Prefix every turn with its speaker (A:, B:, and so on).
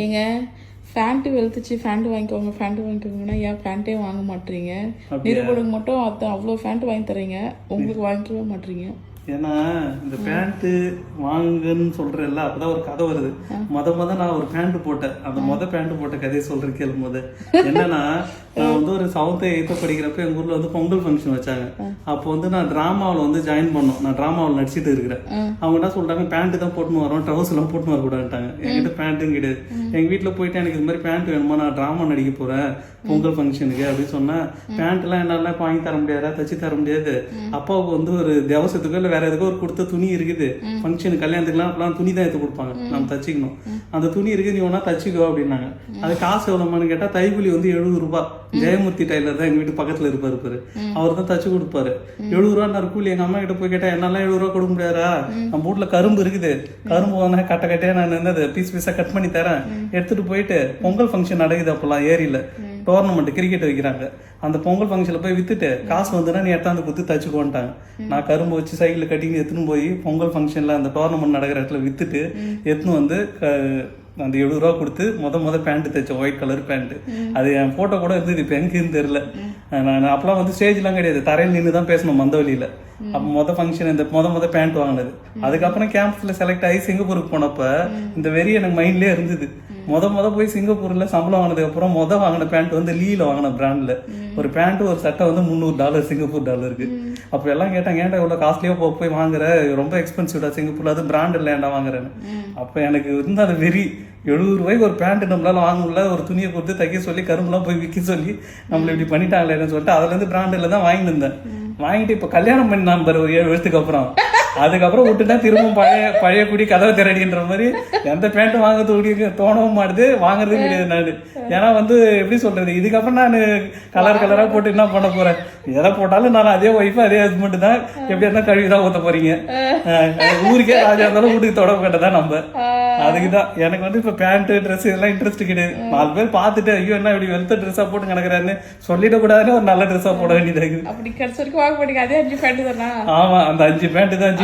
A: ஏங்க pant வெளுத்துச்சு, pant வாங்கிக்கோங்கன்னா ஏன் ஃபேண்ட்டே வாங்க மாட்டீங்க? நிருபனுக்கு மட்டும் அவ்வளோ ஃபேண்ட் வாங்கி தரீங்க, உங்களுக்கு வாங்கிக்கவே மாட்டீங்க.
B: ஏன்னா இந்த பேண்ட்டு வாங்குன்னு சொல்றேன்ல, அப்பதான் ஒரு கதை வருது. முத நான் ஒரு பேண்ட் போட்டேன். அந்த பேண்ட் போட்ட கதையை சொல்றேன் கேளும். என்னன்னா, நான் வந்து ஒரு 7th 8th படிக்கிறப்ப எங்க ஊர்ல வந்து பொங்கல் ஃபங்க்ஷன் வச்சாங்க. அப்போ வந்து நான் டிராமாவில் வந்து ஜாயின் பண்ணோம். நான் டிராமாவில் நடிச்சிட்டு இருக்கிறேன். அவங்க என்ன சொல்றாங்க, பேண்ட் தான் போட்டுன்னு வரோம், ட்ரவுஸ் எல்லாம் போட்டுன்னு வரக்கூடாதுட்டாங்க. என்கிட்ட பேண்ட்டும் கிடையாது. எங்க வீட்டுல போயிட்டு எனக்கு இது மாதிரி பேண்ட் வேணுமா, நான் டிராமா நடிக்க போறேன் பொங்கல் ஃபங்க்ஷனுக்கு அப்படின்னு சொன்னா, பேண்ட் எல்லாம் என்னால வாங்கி தர முடியாதா, தச்சு தர முடியாது. அப்பாவுக்கு வந்து ஒரு தேவசத்துக்கோ இல்ல வேற எதுக்கோ ஒரு கொடுத்த துணி இருக்குது, ஃபங்க்ஷன் கல்யாணத்துக்குலாம் அப்பெல்லாம் துணி தான் எடுத்து கொடுப்பாங்க, நம்ம தச்சுக்கணும். அந்த துணி இருக்கு, நீ ஒன்னா தச்சுக்கோ அப்படின்னாங்க. அது காசு எவ்வளோமான்னு கேட்டா, தைக்கூலி வந்து 70 ரூபாய். ஜெயமூர்த்தி டைலர் தான் எங்க வீட்டு பக்கத்துல இருப்பாரு, அவர் தான் தச்சு கொடுப்பாரு. 70 ரூபா கூலி. எங்க அம்மா கிட்ட போய் கேட்டா, என்னால 70 ரூபா கொடுக்க முடியாதா, நம்ம வீட்டுல கரும்பு இருக்குது, கரும்பு வந்து கட்டையா நான் என்னது பீஸ் பீஸா கட் பண்ணி தரேன், எடுத்துட்டு போயிட்டு பொங்கல் ஃபங்க்ஷன் நடக்குது அப்பெல்லாம் ஏரியில டோர்னமெண்ட் கிரிக்கெட் வைக்கிறாங்க. அந்த பொங்கல் ஃபங்க்ஷன்ல போய் வித்துட்டு காசு வந்துன்னா நீ எடுத்தாந்து குத்து தச்சுக்கோன்ட்டாங்க. நான் கரும்பு வச்சு சைக்கிள் கட்டின்னு எடுத்துன்னு போய் பொங்கல் ஃபங்க்ஷன்ல அந்த டோர்னமெண்ட் நடக்கிற இடத்துல வித்துட்டு எடுத்துன்னு வந்து அந்த 70 ரூபா கொடுத்து முத பேண்ட் தைச்சேன், ஒயிட் கலர் பேண்ட். அது என் போட்டோ கூட இருந்தது, இப்போ எங்கேன்னு தெரியல. நான் அப்பெல்லாம் வந்து ஸ்டேஜ்லாம் கிடையாது, தரையில் நின்று தான் பேசணும் மந்தவெளியில. அப்போ ஃபங்க்ஷன் இந்த முத பேண்ட் வாங்கினது. அதுக்கப்புறம் கேம்பஸ்ல செலக்ட் ஆகி சிங்கப்பூருக்கு போனப்ப இந்த வெறி எனக்கு மைண்ட்லயே இருந்தது. முத போய் சிங்கப்பூர்ல சம்பளம் வாங்கினதுக்கு அப்புறம் வாங்கின பேண்ட் வந்து லீல வாங்கின பிராண்ட்ல ஒரு பேண்ட் ஒரு சட்டை வந்து $300 சிங்கப்பூர் டாலருக்கு. அப்ப எல்லாம் கேட்டாங்க, ஏன்டா இவ்வளவு காஸ்ட்லியா போய் வாங்குற, ரொம்ப எக்ஸ்பென்சிவ்டா சிங்கப்பூர்ல, அது பிராண்ட் இல்ல ஏன்டா வாங்குறேன்னு. அப்ப எனக்கு இருந்த அந்த வெறி, 70 ரூபாய்க்கு ஒரு பேண்ட் நம்மளால வாங்க முடியல, ஒரு துணியை கொடுத்து தைக்க சொல்லி கரும்புலாம் போய் விற்க சொல்லி நம்மள இப்படி பண்ணிட்டாங்களேன்னு சொல்லிட்டு அதுல இருந்து பிராண்ட்ல தான் வாங்கிட்டு இருந்தேன். வாங்கிட்டு இப்ப கல்யாணம் பண்ணி நம்பர் ஒரு 7 வருஷத்துக்கு அப்புறம் அதுக்கப்புறம் விட்டுட்டா திரும்பவும் பழைய குடி கதவை திரடின்ற மாதிரி எந்த பேண்ட்டும் வாங்க தோணவும் மாட்டுது, வாங்குறதும் கிடையாது நான். ஏன்னா வந்து எப்படி சொல்றது, இதுக்கப்புறம் நான் கலரா போட்டு என்ன பண்ண போறேன், எதை போட்டாலும் நான் அதே ஒய்ஃபு அதே ஹஸ்பண்ட் தான், எப்படி இருந்தா கழுவிதான் ஊத்த போறீங்க. ஊருக்கே ராஜா இருந்தாலும் வீட்டுக்கு தொட கட்டதான் நம்ம. அதுக்குதான் எனக்கு வந்து இப்ப பேண்ட் ட்ரெஸ் இதெல்லாம் இன்ட்ரெஸ்ட் கிடையாது. 4 பேர் பார்த்துட்டு ஐயோ என்ன இப்படி வெளுத்த ட்ரெஸ்ஸா போட்டு கிடக்குறாருன்னு சொல்லிட கூடாதுன்னு ஒரு நல்ல ட்ரெஸ்ஸா போட வேண்டியது.
A: அப்படி கடைசி வரைக்கும் வாங்க மாட்டீங்க, அதே 5 பேண்ட் தானா?
B: ஆமா, அந்த 5 பேண்ட் தான்.